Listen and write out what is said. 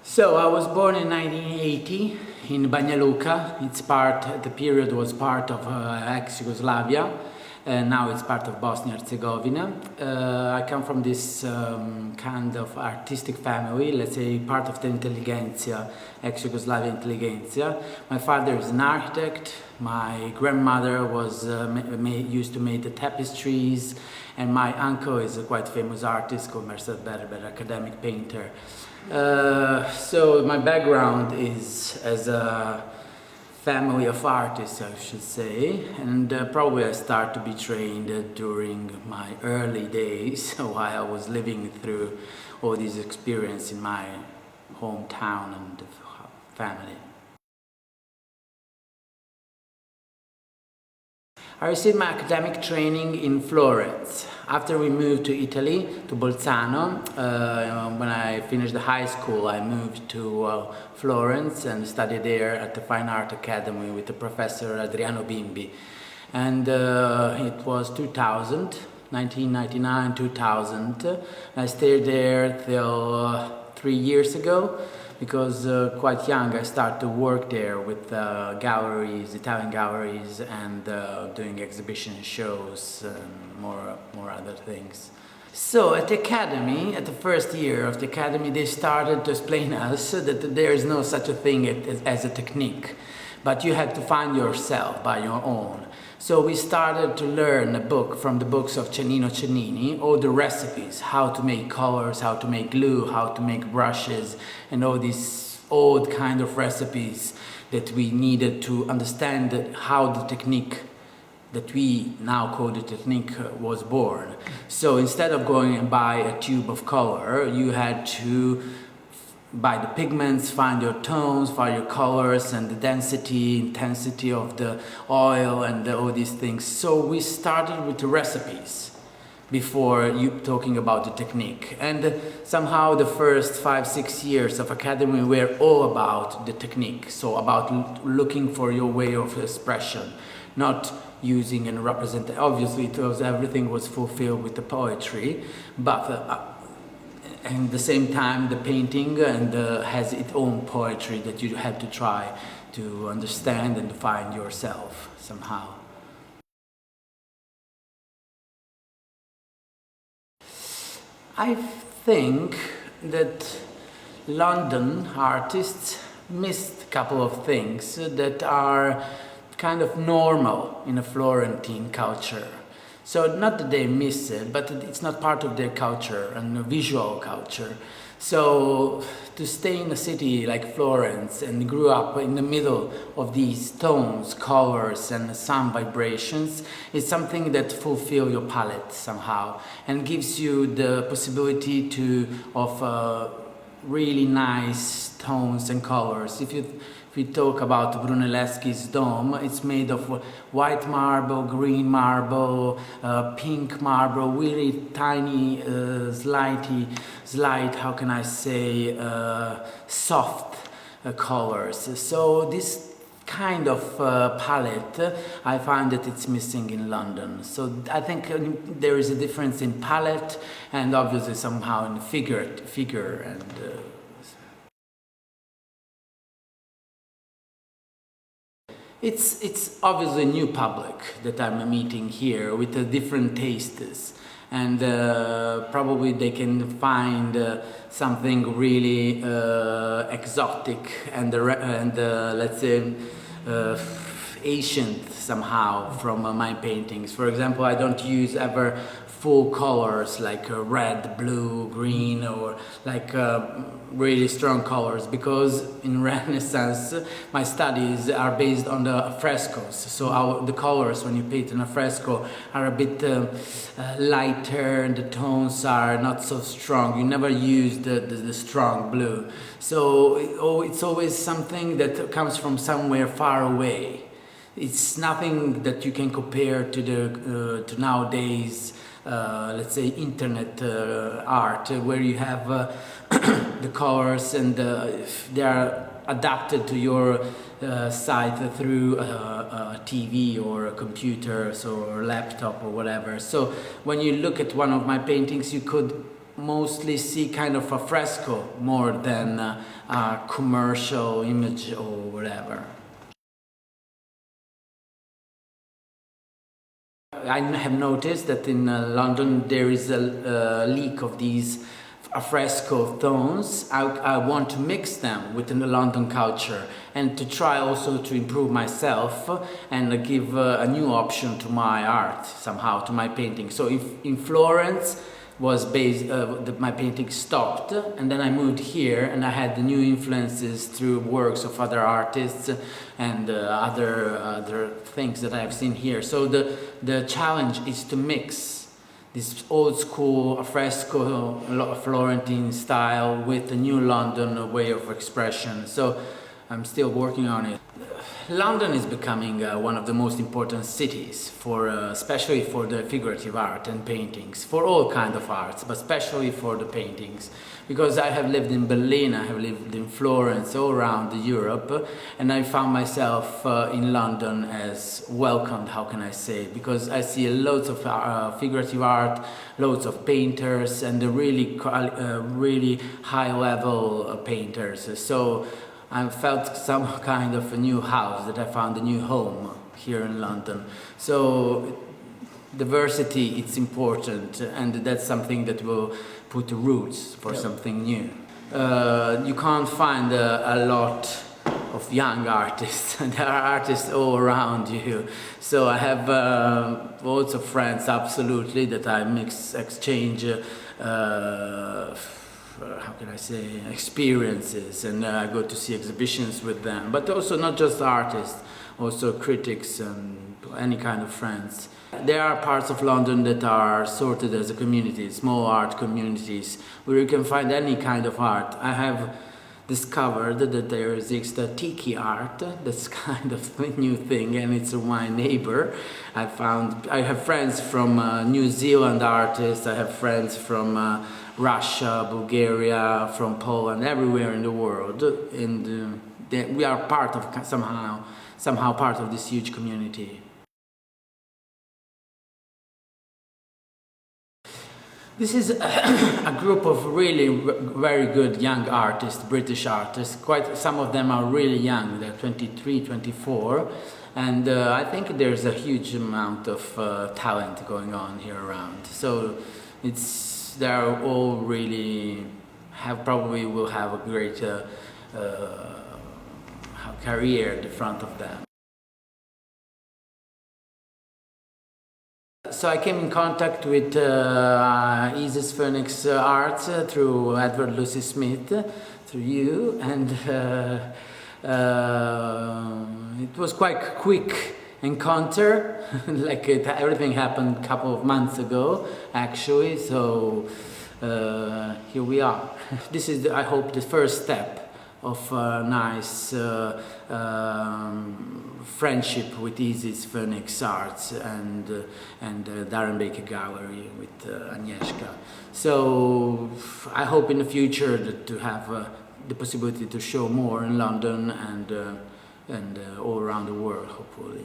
So I was born in 1980 in Banja Luka. The period was part of ex-Yugoslavia, and now it's part of Bosnia and Herzegovina. I come from this kind of artistic family, let's say part of the intelligentsia, ex-Yugoslavia intelligentsia. My father is an architect. My grandmother was used to make the tapestries, and my uncle is a quite famous artist called Berber, academic painter. So my background is as a family of artists, I should say, and probably I start to be trained during my early days while I was living through all these experiences in my hometown and family. I received my academic training in Florence. After we moved to Italy, to Bolzano, when I finished the high school, I moved to Florence and studied there at the Fine Art Academy with the professor Adriano Bimbi. And it was 2000, 1999, 2000. I stayed there till 3 years ago, because quite young I started to work there with galleries, Italian galleries, and doing exhibition shows and more other things. So at the academy, at the first year of the academy, they started to explain us that there is no such a thing as a technique, but you have to find yourself by your own. So we started to learn from the books of Cennino Cennini, all the recipes, how to make colors, how to make glue, how to make brushes, and all these old kind of recipes that we needed to understand how the technique that we now call the technique was born. So instead of going and buy a tube of color, you had to buy the pigments, find your tones, find your colors, and the density, intensity of the oil, and all these things. So we started with the recipes before you talking about the technique. And somehow the first 5-6 years of academy were all about the technique. So about looking for your way of expression, not using and represent. Obviously, everything was fulfilled with the poetry, but and at the same time the painting has its own poetry that you have to try to understand and to find yourself somehow. I think that London artists missed a couple of things that are kind of normal in a Florentine culture. So not that they miss it, but it's not part of their culture and visual culture. So to stay in a city like Florence and grew up in the middle of these tones, colors, and sound vibrations is something that fulfills your palette somehow and gives you the possibility of really nice tones and colors. If we talk about Brunelleschi's dome, it's made of white marble, green marble, pink marble, really tiny, slight, how can I say, soft colors. So this kind of palette, I find that it's missing in London. So I think there is a difference in palette and obviously somehow in figure and It's obviously a new public that I'm meeting here with different tastes, and probably they can find something really exotic and let's say ancient somehow from my paintings. For example, I don't use ever full colors like red, blue, green, or like really strong colors, because in Renaissance my studies are based on the frescoes. So the colors when you paint in a fresco are a bit lighter, and the tones are not so strong. You never use the strong blue. So it's always something that comes from somewhere far away. It's nothing that you can compare to nowadays let's say internet art, where you have the colors and they are adapted to your site through a TV or a computer or laptop or whatever. So when you look at one of my paintings, you could mostly see kind of a fresco more than a commercial image or whatever. I have noticed that in London there is a leak of these fresco tones. I want to mix them within the London culture and to try also to improve myself and give a new option to my art somehow, to my painting. So in Florence was based, my painting stopped, and then I moved here and I had the new influences through works of other artists and other things that I have seen here. So the challenge is to mix this old school fresco Florentine style with the new London way of expression. So I'm still working on it. London is becoming one of the most important cities for, especially for the figurative art and paintings, for all kinds of arts, but especially for the paintings. Because I have lived in Berlin, I have lived in Florence, all around Europe, and I found myself in London as welcomed, how can I say, because I see loads of figurative art, loads of painters, and the really high-level painters. So I felt some kind of a new house, that I found a new home here in London. So diversity, it's important, and that's something that will put the roots for something new. You can't find a lot of young artists. There are artists all around you. So I have lots of friends, absolutely, that I exchange how can I say, experiences, and I go to see exhibitions with them, but also not just artists, also critics and any kind of friends. There are parts of London that are sorted as a community, small art communities, where you can find any kind of art. I have discovered that there exists a tiki art, that's kind of a new thing, and it's my neighbor. I have friends from New Zealand artists, I have friends from Russia, Bulgaria, from Poland, everywhere in the world, and we are part of somehow part of this huge community. This is a group of really very good young artists, British artists. Quite some of them are really young, they're 23, 24, and I think there's a huge amount of talent going on here around. So they're all really probably will have a great career at the front of them. So I came in contact with Isis Phoenix Arts through Edward Lucie-Smith, through you, and it was quite quick encounter, like everything happened a couple of months ago actually, so here we are. This is, I hope, the first step of a nice friendship with Isis Phoenix Arts and Darren Baker Gallery with Agnieszka. So I hope in the future to have the possibility to show more in London and all around the world, hopefully.